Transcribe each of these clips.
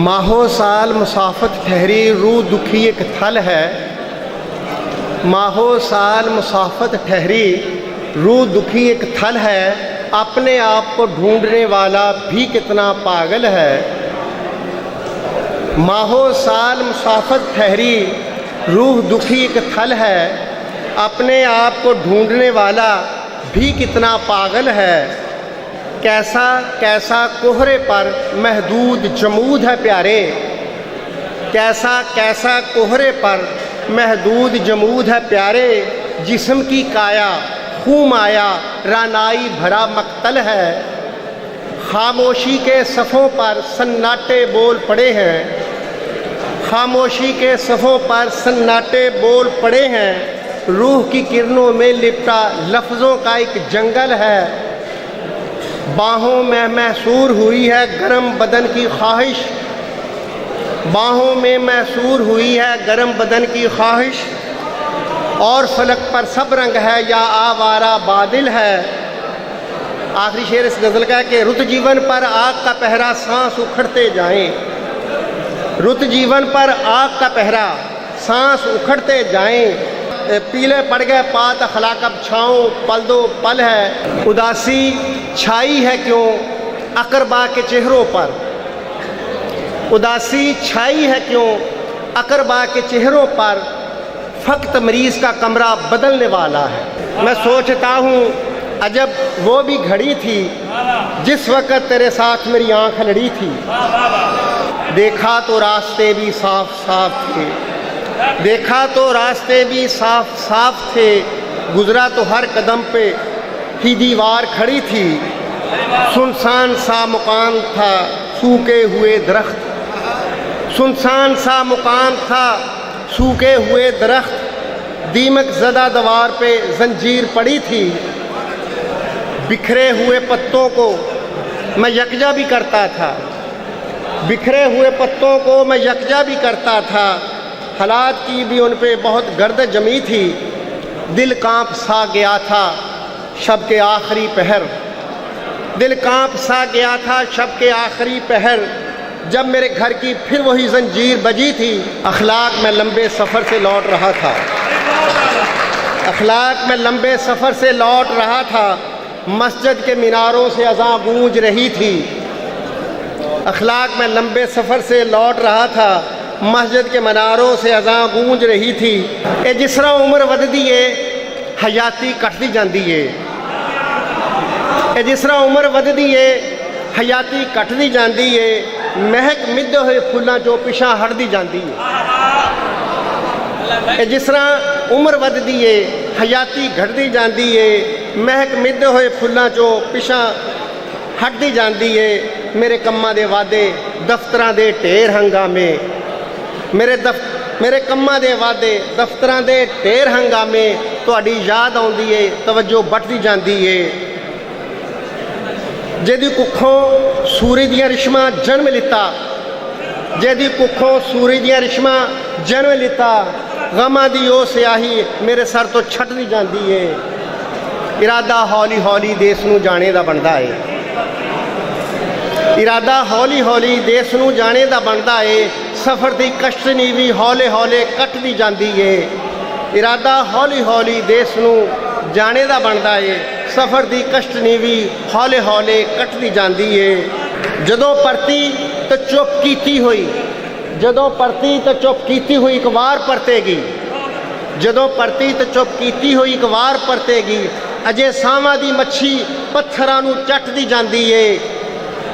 माहो साल मुसाफत ठहरी रूह दुखी एक थल है। माहो साल मुसाफत ठहरी रूह दुखी एक थल है। अपने आप को ढूंढने वाला भी कितना पागल है। माहो साल मुसाफत ठहरी रूह दुखी एक थल है। अपने आप को ढूंढने वाला भी कितना पागल है। कैसा कैसा कोहरे पर महदूद जमूद है प्यारे। कैसा कैसा कोहरे पर महदूद जमूद है प्यारे। जिस्म की काया खूम आया रानाई भरा मक्तल है। खामोशी के सफ़ों पर सन्नाटे बोल पड़े हैं। खामोशी के सफ़ों पर सन्नाटे बोल पड़े हैं। रूह की किरणों में लिपटा लफ्ज़ों का एक जंगल है। बाहों में महसूर हुई है गरम बदन की ख्वाहिश। बाहों में महसूर हुई है गरम बदन की ख्वाहिश। और फलक पर सब रंग है या आवारा बादल है। आखिरी शेर इस गज़ल का है कि रुत जीवन पर आग का पहरा सांस उखड़ते जाएं। रुत जीवन पर आग का पहरा सांस उखड़ते जाएं। पीले पड़ गए पात अखलाक अब छाँव पल दो पल है। उदासी छाई है क्यों अकरबा के चेहरों पर। उदासी छाई है क्यों अकरबा के चेहरों पर। फ़क़्त मरीज़ का कमरा बदलने वाला है। मैं सोचता हूँ अजब वो भी घड़ी थी जिस वक़्त तेरे साथ मेरी आँख लड़ी थी। देखा तो रास्ते भी साफ साफ थे। देखा तो रास्ते भी साफ साफ थे। गुज़रा तो हर कदम पे ही दीवार खड़ी थी। सुनसान सा मुकाम था सूखे हुए दरख्त। सुनसान सा मुकाम था सूखे हुए दरख्त। दीमक ज़दा दीवार पे जंजीर पड़ी थी। बिखरे हुए पत्तों को मैं यकजा भी करता था। बिखरे हुए पत्तों को मैं यकजा भी करता था। हालात की भी उन पे बहुत गर्द जमी थी। दिल कांप सा गया था शब के आखिरी पहर। दिल कांप सा गया था शब के आखिरी पहर। जब मेरे घर की फिर वही जंजीर बजी थी। अखलाक में लंबे सफ़र से लौट रहा था। अखलाक में लंबे सफ़र से लौट रहा था। मस्जिद के मीनारों से अज़ां गूंज रही थी। अखलाक में लंबे सफ़र से लौट रहा था। मस्जिद के मीनारों से अज़ां गूंज रही थी। ए जिस तरह उम्र वधदी है हयाती कटदी जाती है। ए जिस तरह उम्र वधदी है हयाती कटदी जाती है। महक मिद्धे हुए फुल्लां चों पिछा हटदी जाती है। ए जिस तरह उम्र वधदी है हयाती घटदी जाती है। महक मिद्धे हुए फुल्लां चों पिछा हटदी जाती है। मेरे कम्मां दे वादे दफ्तरां दे ढेर हंगामे। मेरे कम्मां दे वादे दफ्तरां दे ढेर हंगामे। तुहाडी याद आउंदी है तवज्जो बटदी जाती है। जेदी कुखों सूरज दियां रिश्मां जन्म लिता। जेदी कुखों सूरज दियां रिश्मां जन्म लिता। गमां दी ओ स्याही मेरे सर तो छटदी जाती है। इरादा हौली हौली देश नूं जाने दा बनदा है। इरादा हौली हौली देश नूं जाने दा बनदा है। सफ़र दी कश्तनी भी हौले हौले कटदी जाती है। इरादा हौली हौली देश नूं जाने दा बनदा है। सफ़र दी कश्तनी भी हौले हौले कटदी जाती है। जदों परती तो चुप कीती हुई। जदों परती तो चुप कीती हुई एक वार परतेगी। जदों परती तो चुप कीती हुई एक वार परतेगी। अजे सावां दी मच्छी पत्थरां नूं चटदी जाती है।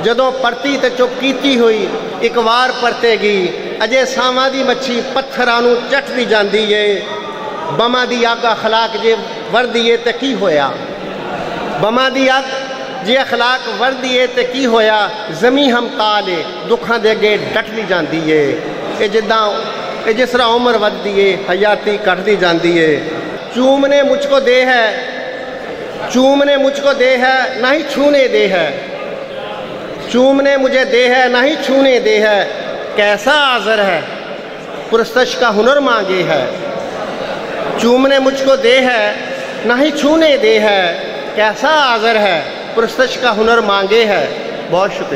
जदों परती तो चुप कीती हुई एक वार परतेगी। अजे सावां दी मच्छी पत्थरां नूं चटदी जाती है। बमा दी अग अखलाक जे वरदी है ते की होया। बमा दी अग जे अखलाक वरदी है ते की होया। जमी हम ताले दुखां दे अगे डटदी जाती है। ये जिद्दां ये जिस तरह उम्र वधदी है हयाती कटदी जाती है। चूमने मुझको दे है। चूमने मुझको दे है ना ही छूने दे है। चूमने मुझे दे है ना ही छूने दे है। कैसा आज़र है पुरस्तश का हुनर मांगे है। चूमने मुझको दे है ना ही छूने दे है। कैसा आज़र है पुरस्तश का हुनर मांगे है। बहुत शुक्रिया।